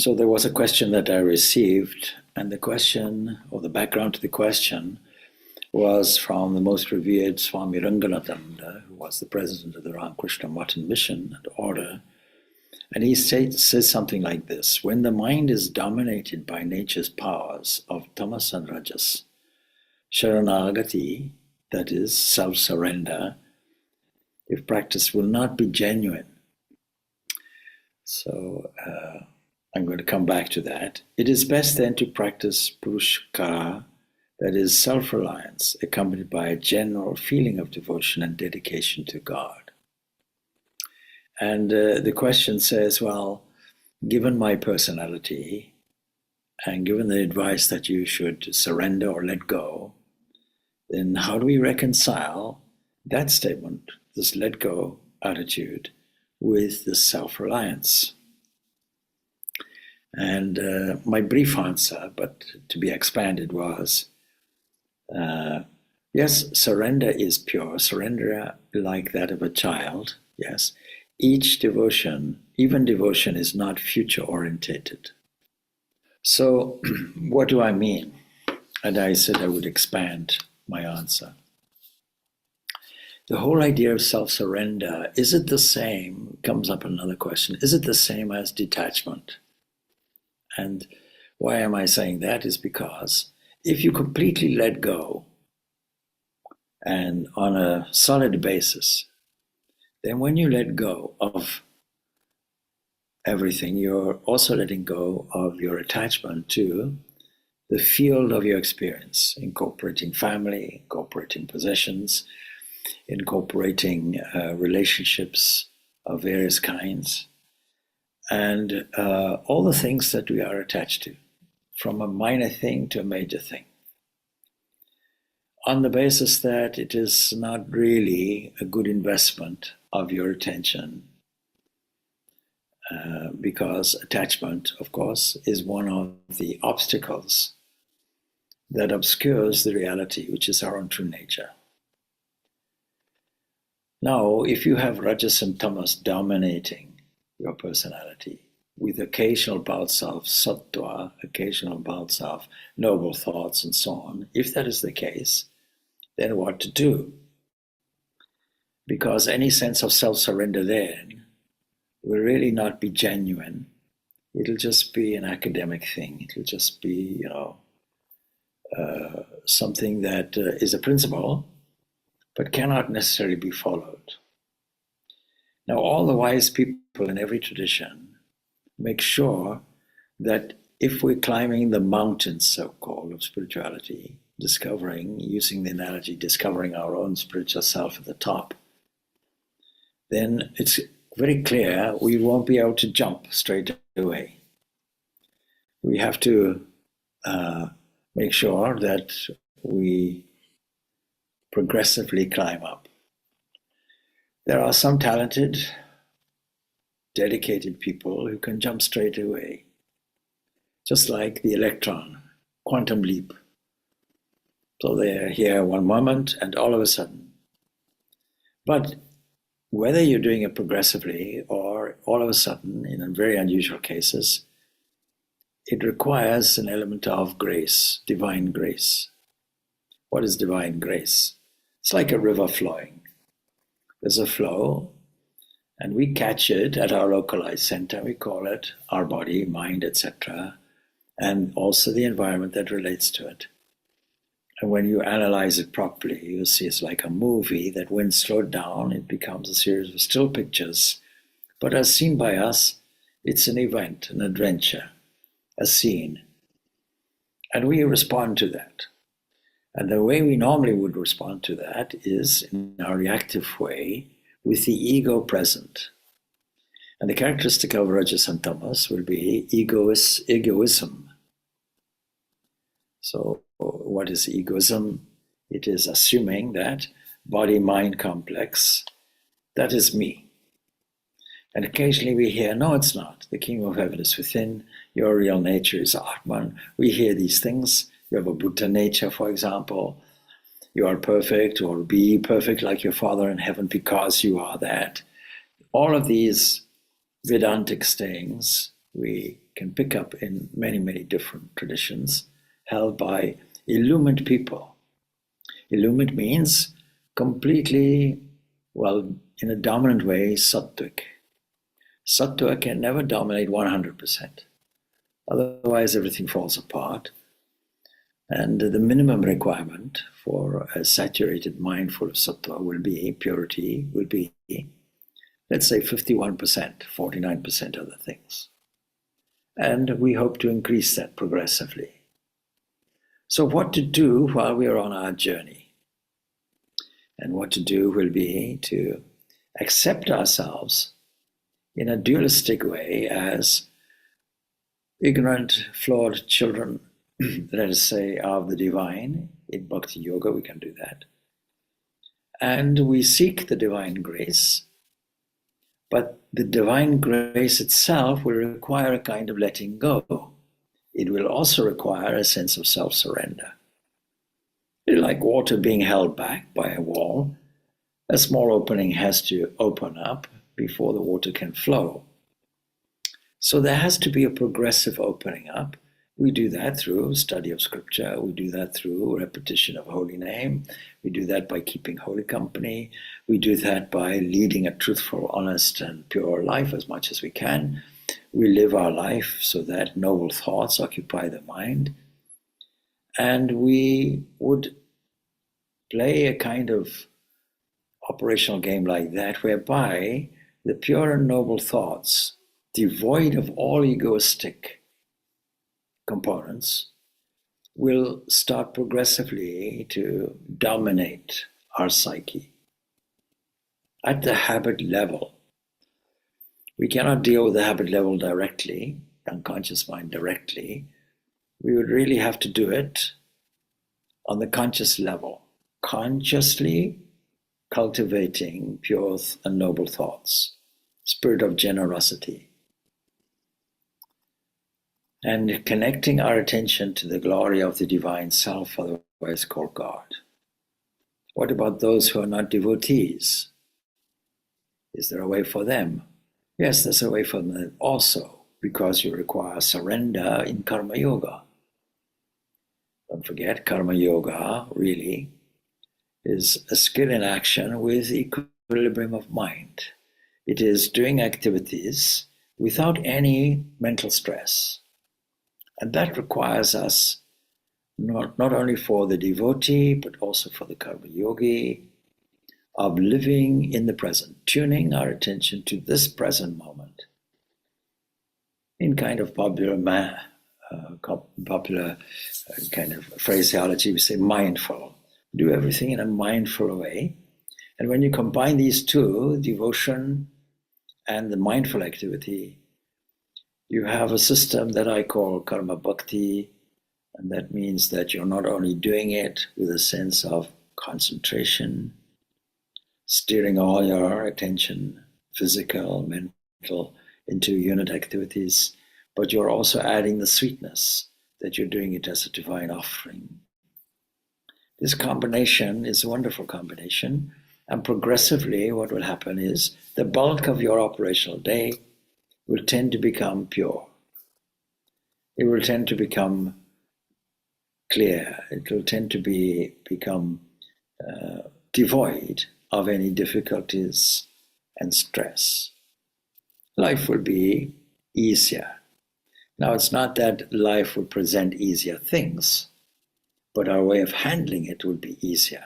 So there was a question that I received, and the question, or the background to the question, was from the most revered Swami Ranganathananda, who was the president of the Ramakrishna Matan Mission and Order. And he says something like this: when the mind is dominated by nature's powers of tamas and rajas, sharanagati, that is self-surrender, if practice will not be genuine. So I'm going to come back to that. It is best then to practice purushkara, that is self-reliance, accompanied by a general feeling of devotion and dedication to God. And the question says, well, given my personality and given the advice that you should surrender or let go, then how do we reconcile that statement, this let go attitude, with this self-reliance? And my brief answer, but to be expanded, was yes, surrender is pure, surrender like that of a child, yes. Each devotion, even devotion, is not future-orientated. So what do I mean? And I said I would expand my answer. The whole idea of self-surrender, is it the same, comes up another question, is it the same as detachment? And why am I saying that is because if you completely let go and on a solid basis, then when you let go of everything, you're also letting go of your attachment to the field of your experience, incorporating family, incorporating possessions, incorporating relationships of various kinds, and all the things that we are attached to, from a minor thing to a major thing, on the basis that it is not really a good investment of your attention, because attachment, of course, is one of the obstacles that obscures the reality, which is our own true nature. Now, if you have rajas and tamas dominating your personality, with occasional bouts of sattva, occasional bouts of noble thoughts and so on, if that is the case, then what to do? Because any sense of self-surrender then will really not be genuine. It'll just be an academic thing. It'll just be, something that is a principle, but cannot necessarily be followed. Now, all the wise people in every tradition make sure that if we're climbing the mountains, so-called, of spirituality, discovering, using the analogy, discovering our own spiritual self at the top, then it's very clear we won't be able to jump straight away. We have to make sure that we progressively climb up. There are some talented, dedicated people who can jump straight away, just like the electron, quantum leap. So they're here one moment and all of a sudden. But whether you're doing it progressively or all of a sudden, in very unusual cases, it requires an element of grace, divine grace. What is divine grace? It's like a river flowing. There's a flow, and we catch it at our localized center. We call it our body, mind, etc., and also the environment that relates to it. And when you analyze it properly, you'll see it's like a movie that when slowed down, it becomes a series of still pictures. But as seen by us, it's an event, an adventure, a scene. And we respond to that. And the way we normally would respond to that is in our reactive way, with the ego present. And the characteristic of rajas and tamas will be egoism. So what is egoism? It is assuming that body-mind complex, that is me. And occasionally we hear, no, it's not. The kingdom of heaven is within. Your real nature is Atman. We hear these things. You have a Buddha nature, for example. You are perfect, or be perfect like your Father in heaven because you are that. All of these Vedantic things we can pick up in many, many different traditions held by illumined people. Illumined means completely, well, in a dominant way, sattvic. Sattva can never dominate 100%. Otherwise, everything falls apart. And the minimum requirement for a saturated mind full of sattva will be purity, will be, let's say, 51%, 49% other things. And we hope to increase that progressively. So what to do while we are on our journey? And what to do will be to accept ourselves in a dualistic way as ignorant, flawed children, let us say, of the divine. In Bhakti Yoga, we can do that. And we seek the divine grace, but the divine grace itself will require a kind of letting go. It will also require a sense of self-surrender. Like water being held back by a wall, a small opening has to open up before the water can flow. So there has to be a progressive opening up. We do that through study of scripture. We do that through repetition of holy name. We do that by keeping holy company. We do that by leading a truthful, honest, and pure life as much as we can. We live our life so that noble thoughts occupy the mind. And we would play a kind of operational game like that, whereby the pure and noble thoughts, devoid of all egoistic components, will start progressively to dominate our psyche. At the habit level, we cannot deal with the habit level directly, unconscious mind directly. We would really have to do it on the conscious level, consciously cultivating pure and noble thoughts, spirit of generosity, and connecting our attention to the glory of the divine self, otherwise called God. What about those who are not devotees? Is there a way for them? Yes, there's a way for them also, because you require surrender in Karma Yoga. Don't forget, Karma Yoga really is a skill in action with equilibrium of mind. It is doing activities without any mental stress. And that requires us, not only for the devotee, but also for the karma yogi, of living in the present, tuning our attention to this present moment. In kind of popular kind of phraseology, we say mindful. Do everything in a mindful way. And when you combine these two, devotion and the mindful activity, you have a system that I call karma bhakti, and that means that you're not only doing it with a sense of concentration, steering all your attention, physical, mental, into unit activities, but you're also adding the sweetness that you're doing it as a divine offering. This combination is a wonderful combination, and progressively what will happen is the bulk of your operational day will tend to become pure. It will tend to become clear. It will tend to become devoid of any difficulties and stress. Life will be easier. Now, it's not that life will present easier things, but our way of handling it will be easier.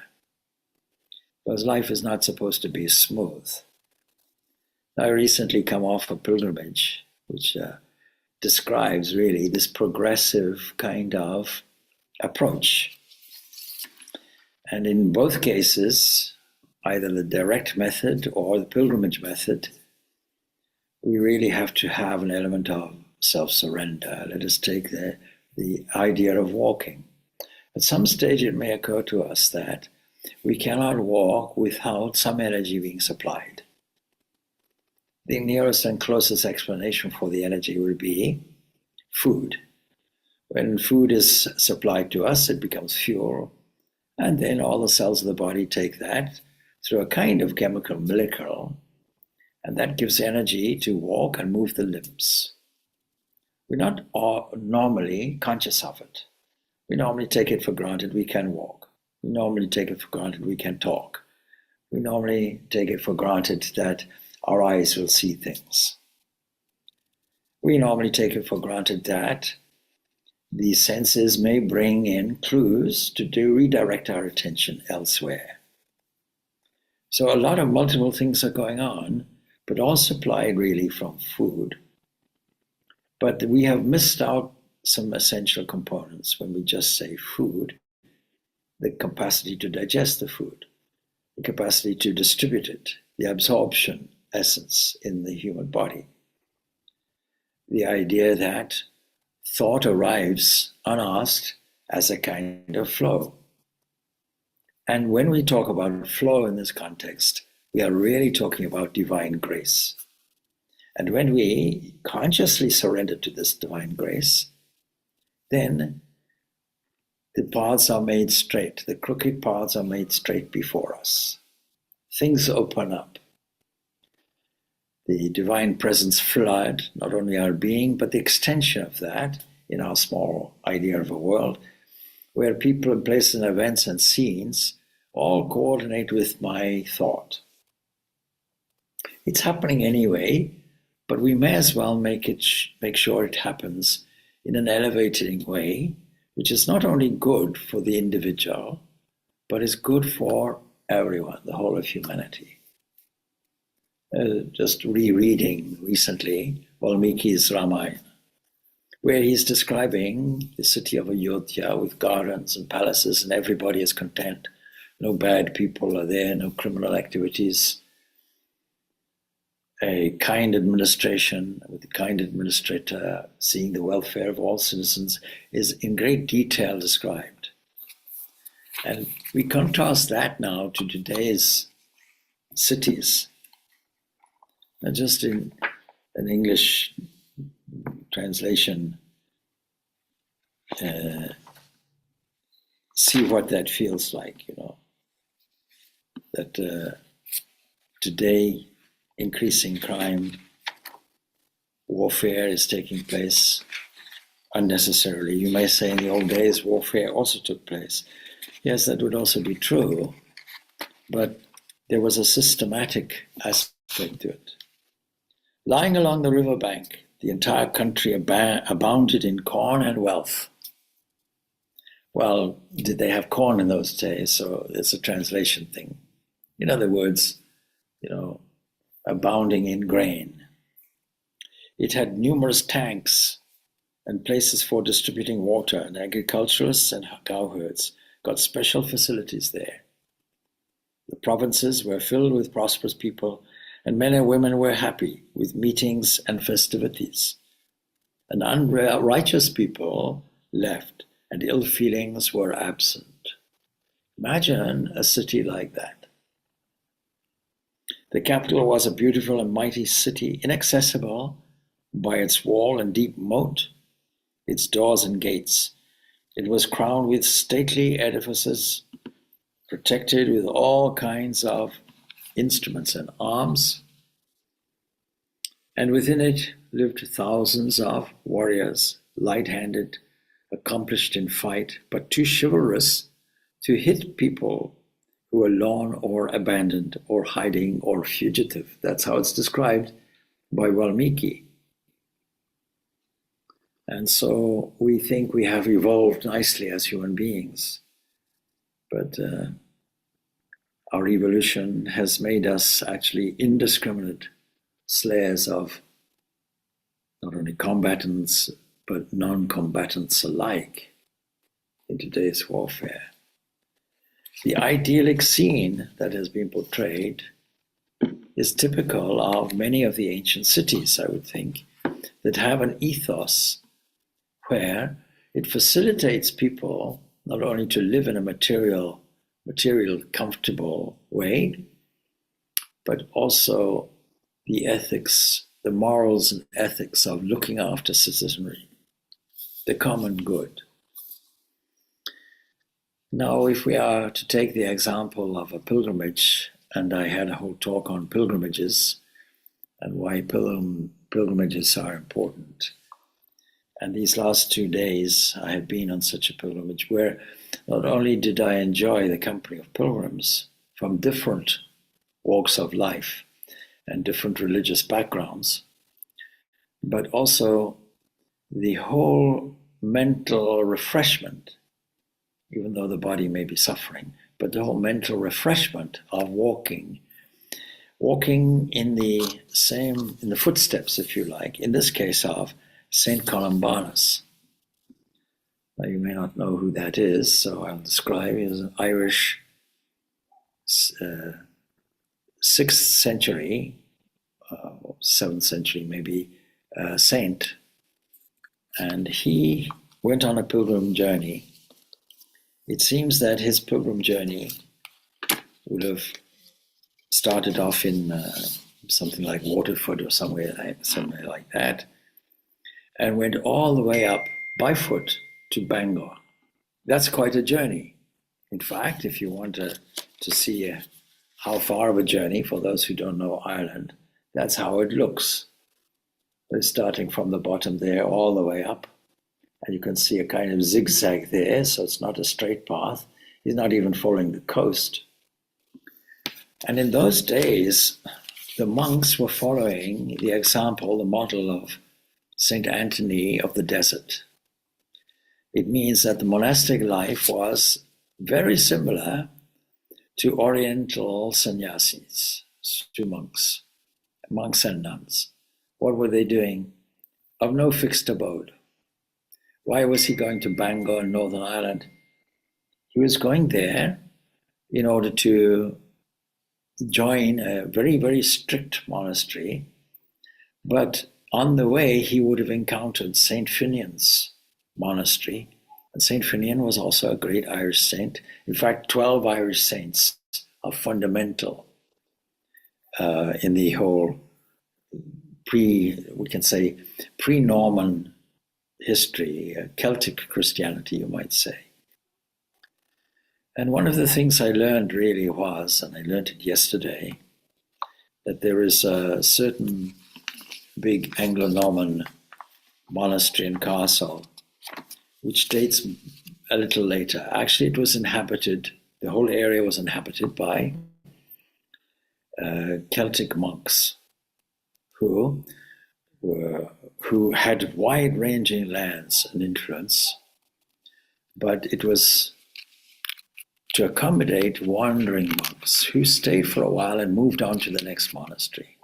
Because life is not supposed to be smooth. I recently come off a pilgrimage, which describes really this progressive kind of approach. And in both cases, either the direct method or the pilgrimage method, we really have to have an element of self-surrender. Let us take the idea of walking. At some stage it may occur to us that we cannot walk without some energy being supplied. The nearest and closest explanation for the energy will be food. When food is supplied to us, it becomes fuel, and then all the cells of the body take that through a kind of chemical molecule, and that gives energy to walk and move the limbs. we're not normally conscious of it. We normally take it for granted we can walk. We normally take it for granted we can talk. We normally take it for granted that our eyes will see things. We normally take it for granted that the senses may bring in clues to redirect our attention elsewhere. So a lot of multiple things are going on, but all supplied really from food. But we have missed out some essential components when we just say food: the capacity to digest the food, the capacity to distribute it, the absorption essence in the human body. The idea that thought arrives unasked as a kind of flow. And when we talk about flow in this context, we are really talking about divine grace. And when we consciously surrender to this divine grace, then the paths are made straight, the crooked paths are made straight before us. Things open up. The divine presence flood not only our being, but the extension of that in our small idea of a world, where people and places and events and scenes all coordinate with my thought. It's happening anyway, but we may as well make sure it happens in an elevating way, which is not only good for the individual, but is good for everyone, the whole of humanity. Just rereading recently Valmiki's Ramayana, where he's describing the city of Ayodhya with gardens and palaces, and everybody is content. No bad people are there, no criminal activities. A kind administration with a kind administrator, seeing the welfare of all citizens, is in great detail described. And we contrast that now to today's cities. Not just in an English translation, see what that feels like, that today increasing crime, warfare is taking place unnecessarily. You may say in the old days warfare also took place. Yes, that would also be true, but there was a systematic aspect to it. Lying along the riverbank, the entire country abounded in corn and wealth. Well, did they have corn in those days? So it's a translation thing. In other words, abounding in grain. It had numerous tanks and places for distributing water, and agriculturalists and cowherds got special facilities there. The provinces were filled with prosperous people, and men and women were happy with meetings and festivities. And unrighteous people left, and ill feelings were absent. Imagine a city like that. The capital was a beautiful and mighty city, inaccessible by its wall and deep moat, its doors and gates. It was crowned with stately edifices, protected with all kinds of instruments and arms, and within it lived thousands of warriors, light-handed, accomplished in fight, but too chivalrous to hit people who were lone or abandoned or hiding or fugitive. That's how it's described by Valmiki. And so we think we have evolved nicely as human beings, but our evolution has made us actually indiscriminate slayers of not only combatants, but non-combatants alike in today's warfare. The idyllic scene that has been portrayed is typical of many of the ancient cities, I would think, that have an ethos where it facilitates people not only to live in a material, comfortable way, but also the ethics, the morals and ethics of looking after citizenry, the common good. Now, if we are to take the example of a pilgrimage, and I had a whole talk on pilgrimages and why pilgrimages are important. And these last 2 days, I have been on such a pilgrimage where not only did I enjoy the company of pilgrims from different walks of life and different religious backgrounds, but also the whole mental refreshment, even though the body may be suffering, but the whole mental refreshment of walking in the footsteps, if you like, in this case of Saint Columbanus. Now, you may not know who that is, so I'll describe. He was an Irish 6th century, 7th century maybe, saint. And he went on a pilgrim journey. It seems that his pilgrim journey would have started off in something like Waterford or somewhere like that, and went all the way up by foot to Bangor. That's quite a journey. In fact, if you want to see how far of a journey, for those who don't know Ireland, that's how it looks. They're starting from the bottom there all the way up. And you can see a kind of zigzag there, so it's not a straight path. He's not even following the coast. And in those days, the monks were following the example, the model of Saint Anthony of the Desert. It means that the monastic life was very similar to Oriental sannyasis, to monks and nuns. What were they doing? Of no fixed abode. Why was he going to Bangor in Northern Ireland? He was going there in order to join a very, very strict monastery. But on the way, he would have encountered St. Finian's monastery. And St. Finian was also a great Irish saint. In fact, 12 Irish saints are fundamental in the whole pre-Norman history, Celtic Christianity, you might say. And one of the things I learned really was, and I learned it yesterday, that there is a certain big Anglo-Norman monastery and castle, which dates a little later. Actually, it was inhabited, the whole area was inhabited by Celtic monks who had wide-ranging lands and influence, but it was to accommodate wandering monks who stayed for a while and moved on to the next monastery.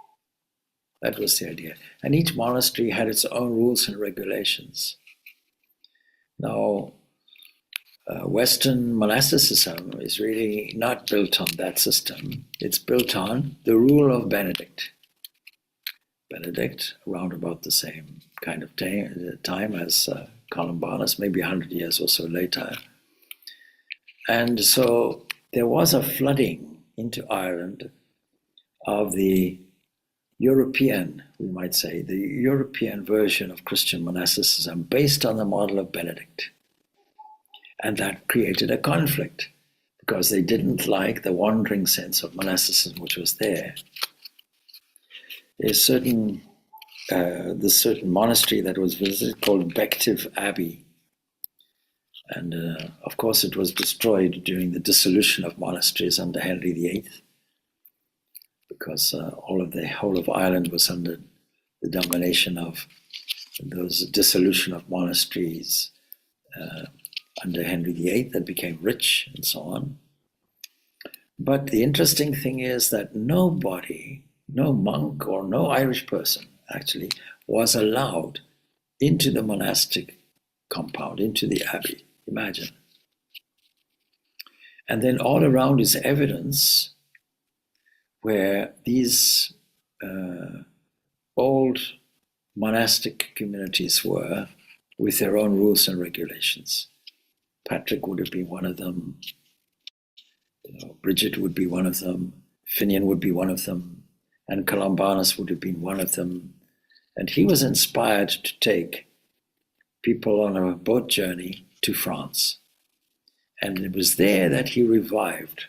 That was the idea. And each monastery had its own rules and regulations. Now, Western monasticism is really not built on that system. It's built on the rule of Benedict. Benedict, around about the same kind of time as Columbanus, maybe 100 years or so later. And so there was a flooding into Ireland of the European, we might say, the European version of Christian monasticism based on the model of Benedict. And that created a conflict because they didn't like the wandering sense of monasticism which was there. There's certain monastery that was visited called Bective Abbey. And of course it was destroyed during the dissolution of monasteries under Henry VIII, because the whole of Ireland was under the domination of those dissolution of monasteries under Henry VIII that became rich and so on. But the interesting thing is that nobody, no monk or no Irish person actually, was allowed into the monastic compound, into the abbey. Imagine. And then all around is evidence where these old monastic communities were with their own rules and regulations. Patrick would have been one of them. Bridget would be one of them. Finian would be one of them. And Columbanus would have been one of them. And he was inspired to take people on a boat journey to France. And it was there that he revived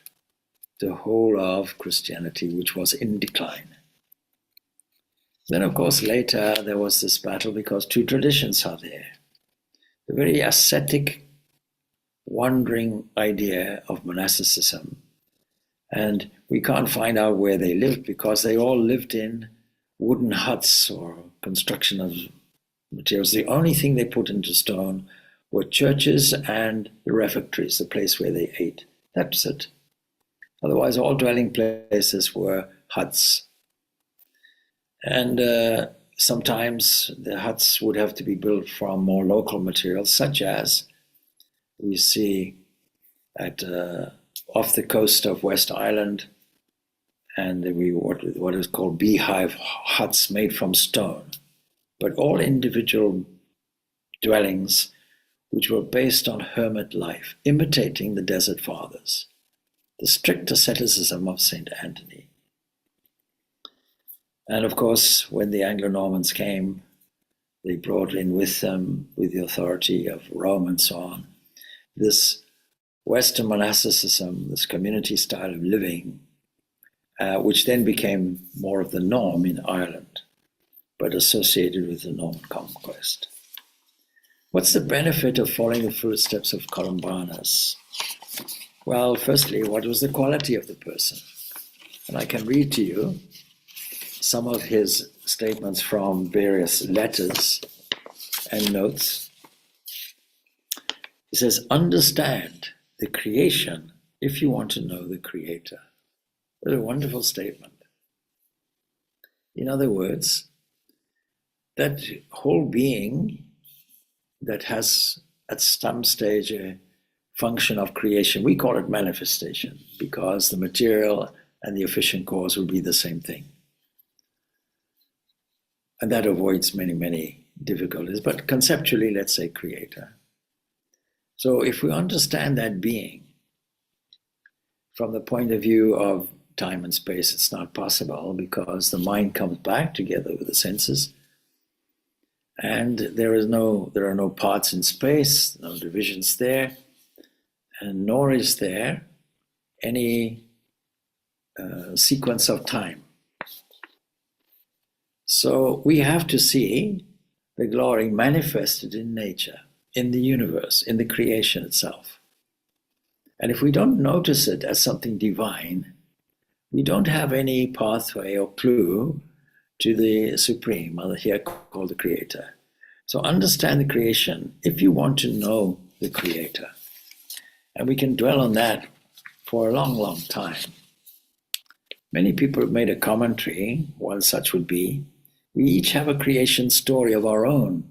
the whole of Christianity, which was in decline. Then, of course, later there was this battle because two traditions are there. the very ascetic, wandering idea of monasticism. And we can't find out where they lived because they all lived in wooden huts or construction of materials. The only thing they put into stone were churches and the refectories, the place where they ate. That's it. Otherwise, all dwelling places were huts. And sometimes the huts would have to be built from more local materials, such as we see at off the coast of West Island, and what is called beehive huts made from stone, but all individual dwellings which were based on hermit life, imitating the Desert Fathers, the strict asceticism of St. Anthony. And of course, when the Anglo-Normans came, they brought in with them, with the authority of Rome and so on, this Western monasticism, this community style of living, which then became more of the norm in Ireland, but associated with the Norman conquest. What's the benefit of following the footsteps of Columbanus? Well, firstly, what was the quality of the person? And I can read to you some of his statements from various letters and notes. He says, understand the creation if you want to know the Creator. What a wonderful statement. In other words, that whole being that has at some stage a function of creation, we call it manifestation because the material and the efficient cause will be the same thing. And that avoids many, many difficulties. But conceptually, let's say Creator. So if we understand that being from the point of view of time and space, it's not possible because the mind comes back together with the senses, and there are no parts in space, no divisions there, and nor is there any sequence of time. So we have to see the glory manifested in nature, in the universe, in the creation itself. And if we don't notice it as something divine, we don't have any pathway or clue to the Supreme, or here called the Creator. So understand the creation if you want to know the Creator. And we can dwell on that for a long, long time. Many people have made a commentary, one such would be, we each have a creation story of our own.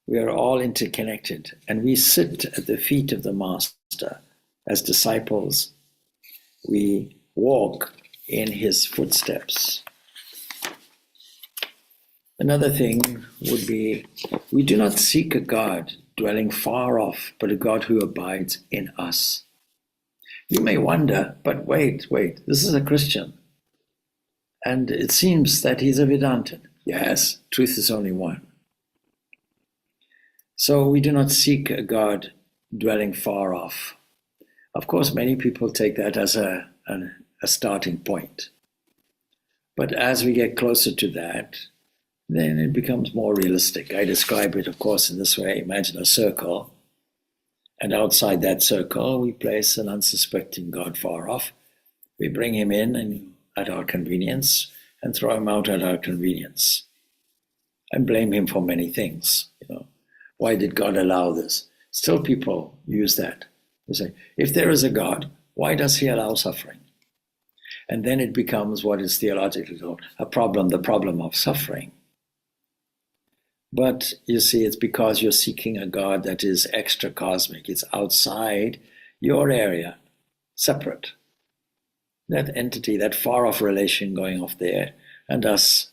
We are all interconnected, and we sit at the feet of the Master as disciples. We walk in his footsteps. Another thing would be, we do not seek a God dwelling far off, but a God who abides in us. You may wonder, but wait, this is a Christian. And it seems that he's a Vedantin. Yes, truth is only one. So we do not seek a God dwelling far off. Of course, many people take that as a starting point. But as we get closer to that, then it becomes more realistic. I describe it, of course, in this way. Imagine a circle, and outside that circle, we place an unsuspecting God far off. We bring him in and at our convenience and throw him out at our convenience and blame him for many things. Why did God allow this? Still people use that. They say, if there is a God, why does he allow suffering? And then it becomes what is theologically called a problem, the problem of suffering. But you see, it's because you're seeking a God that is extra cosmic. It's outside your area, separate. That entity, that far off relation going off there, and us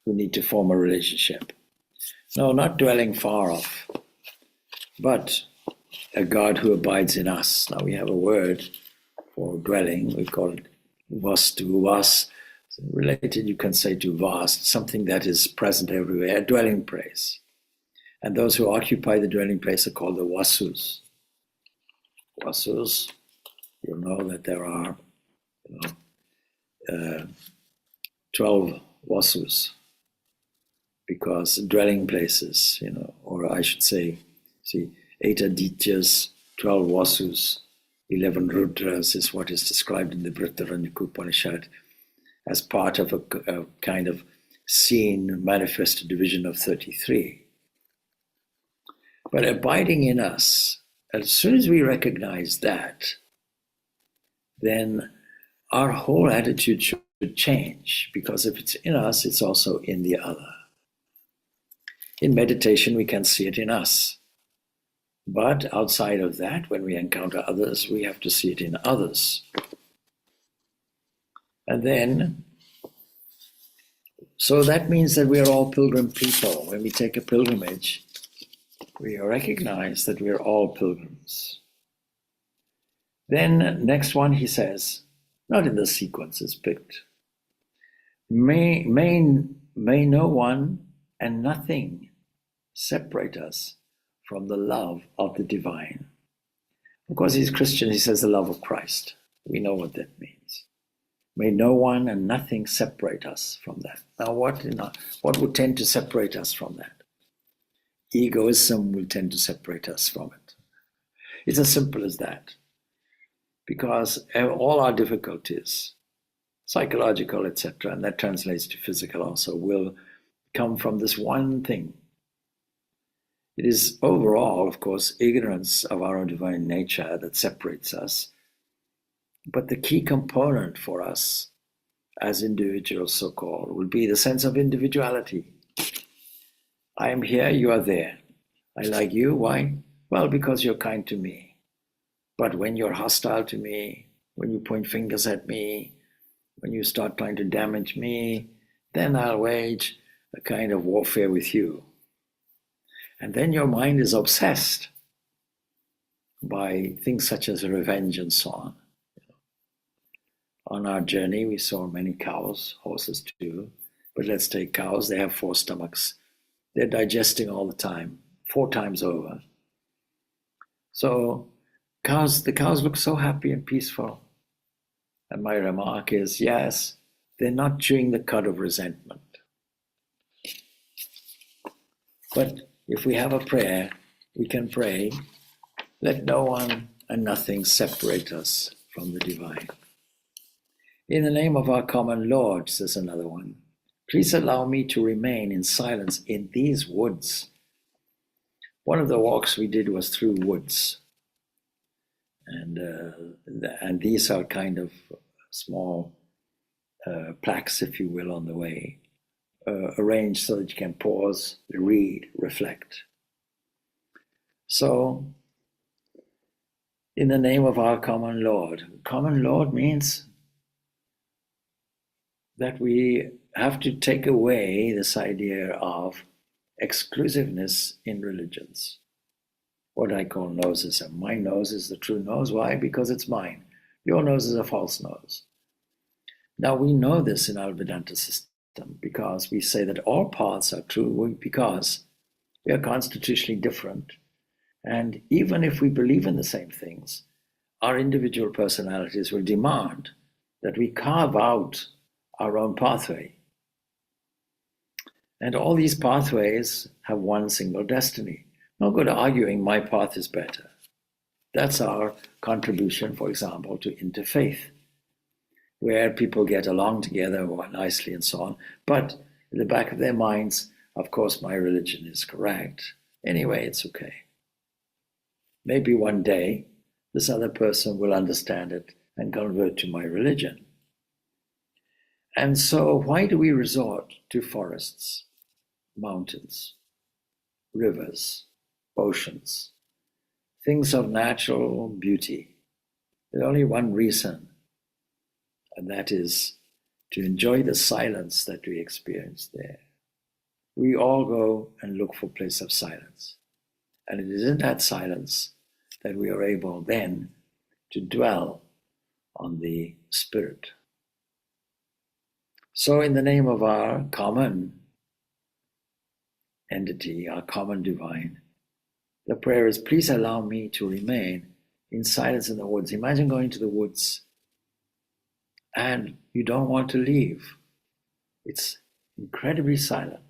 who need to form a relationship. No, not dwelling far off, but a God who abides in us. Now we have a word for dwelling. We call it vastu, vas. Related, you can say, to vast, something that is present everywhere, a dwelling place. And those who occupy the dwelling place are called the vasus. Vasus, you know that there are 12 vasus, because dwelling places, or I should say, See, 8 Adityas, 12 Vasus, 11 Rudras is what is described in the Brihadaranyaka Upanishad as part of a kind of seen, manifested division of 33. But abiding in us, as soon as we recognize that, then our whole attitude should change, because if it's in us, it's also in the other. In meditation, we can see it in us. But outside of that, when we encounter others, we have to see it in others. And then, so that means that we are all pilgrim people. When we take a pilgrimage, we recognize that we are all pilgrims. Then, next one, he says, not in the sequence it's picked, may no one and nothing separate us from the love of the divine. Of course, he's Christian, he says the love of Christ. We know what that means. May no one and nothing separate us from that. Now, what would tend to separate us from that? Egoism will tend to separate us from it. It's as simple as that. Because all our difficulties, psychological, etc., and that translates to physical also, will come from this one thing. It is overall, of course, ignorance of our own divine nature that separates us. But the key component for us as individuals, so-called, will be the sense of individuality. I am here, you are there. I like you, why? Well, because you're kind to me. But when you're hostile to me, when you point fingers at me, when you start trying to damage me, then I'll wage a kind of warfare with you. And then your mind is obsessed by things such as revenge and so on. On our journey, we saw many cows, horses too, but let's take cows. They have 4 stomachs. They're digesting all the time, 4 times over. So the cows look so happy and peaceful. And my remark is, yes, they're not chewing the cud of resentment. But if we have a prayer, we can pray, let no one and nothing separate us from the divine. In the name of our common Lord, says another one, please allow me to remain in silence in these woods. One of the walks we did was through woods. And these are kind of small plaques, if you will, on the way, arranged so that you can pause, read, reflect. So, in the name of our common Lord means that we have to take away this idea of exclusiveness in religions. What I call nosism. My nose is the true nose. Why? Because it's mine. Your nose is a false nose. Now we know this in our Vedanta system because we say that all paths are true because we are constitutionally different. And even if we believe in the same things, our individual personalities will demand that we carve out our own pathway. And all these pathways have one single destiny. No good arguing my path is better. That's our contribution, for example, to interfaith, where people get along together nicely and so on. But in the back of their minds, of course, my religion is correct. Anyway, it's okay. Maybe one day, this other person will understand it and convert to my religion. And so why do we resort to forests, mountains, rivers, oceans, things of natural beauty? There's only one reason, and that is to enjoy the silence that we experience there. We all go and look for a place of silence. And it is in that silence that we are able then to dwell on the spirit. So in the name of our common entity, our common divine, the prayer is, please allow me to remain in silence in the woods. Imagine going to the woods and you don't want to leave. It's incredibly silent.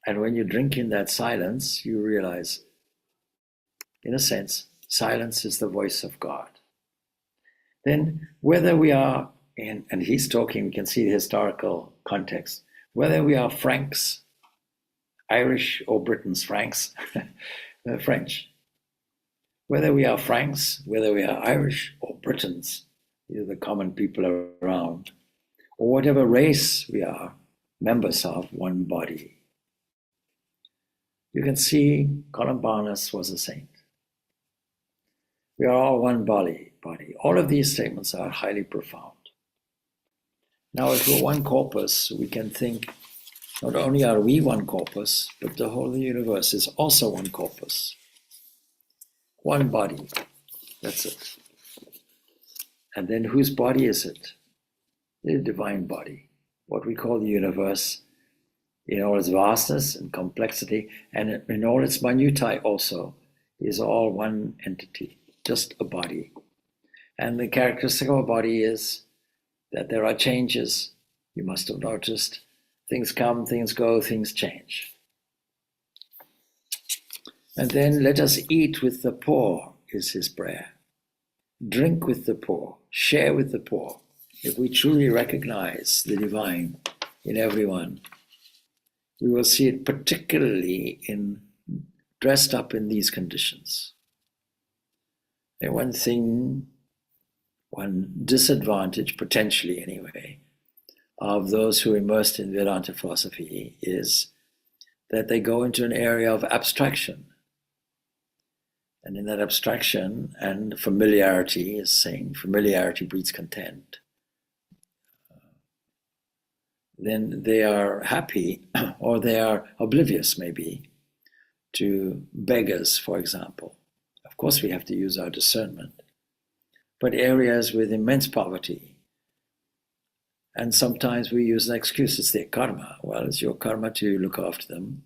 And when you drink in that silence, you realize, in a sense, silence is the voice of God. Then whether we are in, and he's talking, we can see the historical context, whether we are Franks, Irish, or Britons, Franks, French, whether we are Franks, whether we are Irish or Britons, these are the common people around, or whatever race we are, members of one body. You can see Columbanus was a saint. We are all one body. All of these statements are highly profound. Now, if we're one corpus, we can think not only are we one corpus, but the whole universe is also one corpus. One body. That's it. And then whose body is it? The divine body. What we call the universe in all its vastness and complexity, and in all its minutiae also, is all one entity, just a body. And the characteristic of a body is that there are changes. You must have noticed. Things come, things go, things change. And then let us eat with the poor, is his prayer. Drink with the poor, share with the poor. If we truly recognize the divine in everyone, we will see it particularly dressed up in these conditions. And one disadvantage, potentially anyway, of those who are immersed in Vedanta philosophy is that they go into an area of abstraction. And in that abstraction and familiarity, is saying familiarity breeds content, then they are happy, or they are oblivious maybe, to beggars, for example. Of course we have to use our discernment, but areas with immense poverty. And sometimes we use an excuse, it's their karma. Well, it's your karma to look after them.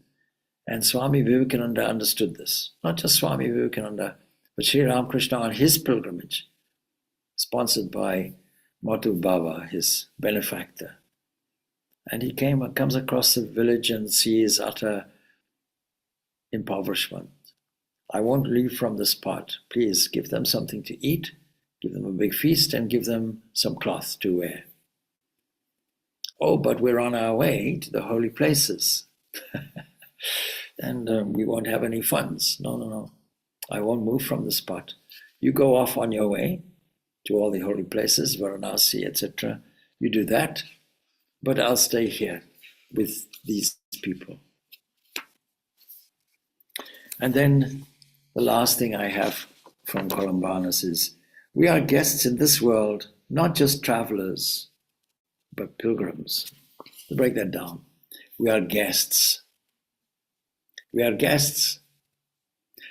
And Swami Vivekananda understood this. Not just Swami Vivekananda, but Sri Ramakrishna on his pilgrimage, sponsored by Madhu Baba, his benefactor. And he comes across the village and sees utter impoverishment. I won't leave from this spot. Please give them something to eat, give them a big feast, and give them some cloth to wear. Oh, but we're on our way to the holy places. And we won't have any funds. No. I won't move from the spot. You go off on your way to all the holy places, Varanasi, etc. You do that, but I'll stay here with these people. And then the last thing I have from Columbanus is, we are guests in this world, not just travelers, but pilgrims. To break that down, we are guests. We are guests,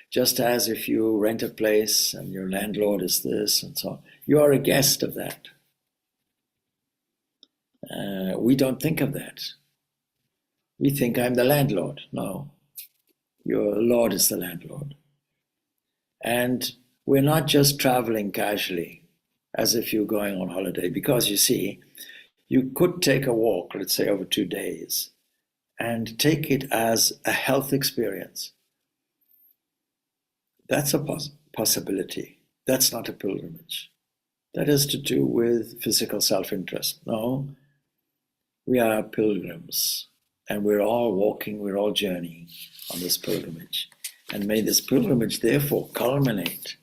just as if you rent a place and your landlord is this and so on. You are a guest of that. We don't think of that. We think I'm the landlord. No, your Lord is the landlord. And we're not just traveling casually, as if you're going on holiday, because you see, you could take a walk, let's say over 2 days, and take it as a health experience. That's a possibility. That's not a pilgrimage. That has to do with physical self-interest. No, we are pilgrims, and we're all walking, we're all journeying on this pilgrimage. And may this pilgrimage therefore culminate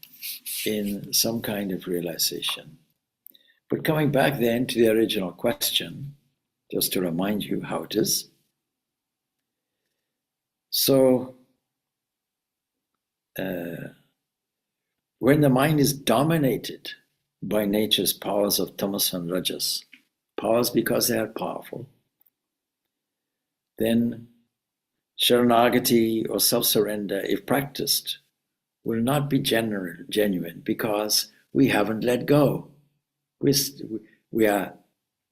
in some kind of realization. But coming back then to the original question, just to remind you how it is. So, when the mind is dominated by nature's powers of tamas and rajas, powers because they are powerful, then sharanagati or self-surrender, if practiced, will not be genuine because we haven't let go. We are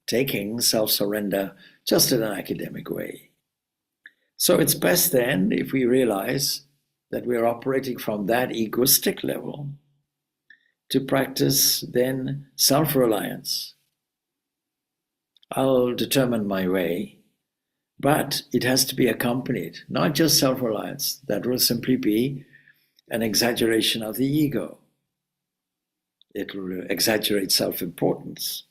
taking self-surrender just in an academic way. So it's best then, if we realize that we're operating from that egoistic level, to practice then self-reliance. I'll determine my way. But it has to be accompanied, not just self-reliance. That will simply be an exaggeration of the ego. It will exaggerate self-importance,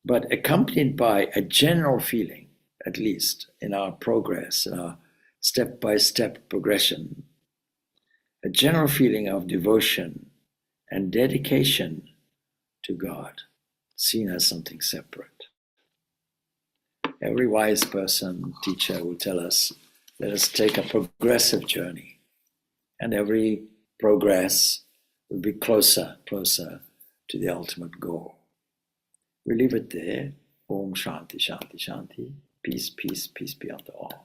but accompanied by a general feeling, at least in our progress, in our step-by-step progression, a general feeling of devotion and dedication to God, seen as something separate. Every wise person, teacher will tell us, let us take a progressive journey. And every progress will be closer to the ultimate goal. We leave it there. Om Shanti, Shanti, Shanti. Peace, peace, peace be unto all.